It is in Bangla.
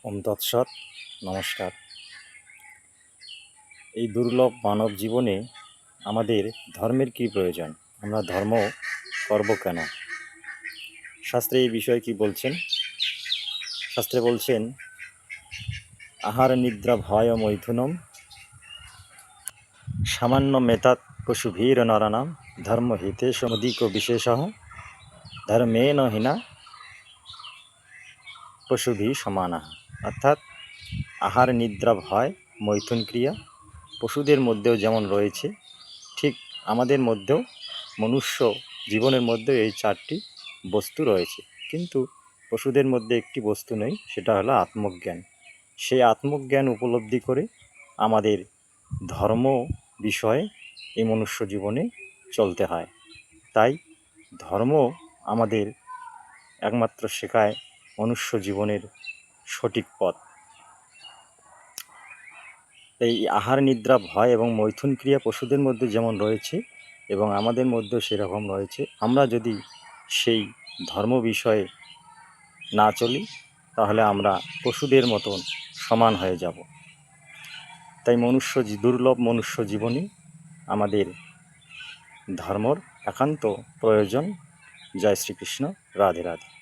ওম তৎসৎ। নমস্কার। এই দুর্লভ মানব জীবনে আমাদের ধর্মের কী প্রয়োজন? আমরা ধর্ম করব কেন? শাস্ত্রে এই বিষয়ে কি বলছেন? শাস্ত্রে বলছেন, আহার নিদ্রা ভয় মৈথুনম সামান্য মেতাৎ পশুভীর নরানাম ধর্ম হিতে সমধিক বিশেষ ধর্মেন হীনা পশুভি সমানা। অর্থাৎ আহার নিদ্রা ভয় মৈথুন ক্রিয়া পশুদের মধ্যেও যেমন রয়েছে, ঠিক আমাদের মধ্যেও মনুষ্য জীবনের মধ্যে এই চারটি বস্তু রয়েছে। কিন্তু পশুদের মধ্যে একটি বস্তু নেই, সেটা হলো আত্মজ্ঞান। সেই আত্মজ্ঞান উপলব্ধি করে আমাদের ধর্ম বিষয়ে এই মনুষ্য জীবনে চলতে হয়। তাই ধর্ম আমাদের একমাত্র শেখায় মনুষ্য জীবনের সঠিক পথ। এই আহার নিদ্রা ভয় এবং মৈথুন ক্রিয়া পশুদের মধ্যে যেমন রয়েছে এবং আমাদের মধ্যেও সেরকম রয়েছে। আমরা যদি সেই ধর্ম বিষয়ে না চলি, তাহলে আমরা পশুদের মতন সমান হয়ে যাব। তাই দুর্লভ মনুষ্য জীবনে আমাদের ধর্মর একান্ত প্রয়োজন। জয় শ্রীকৃষ্ণ। রাধে রাধে।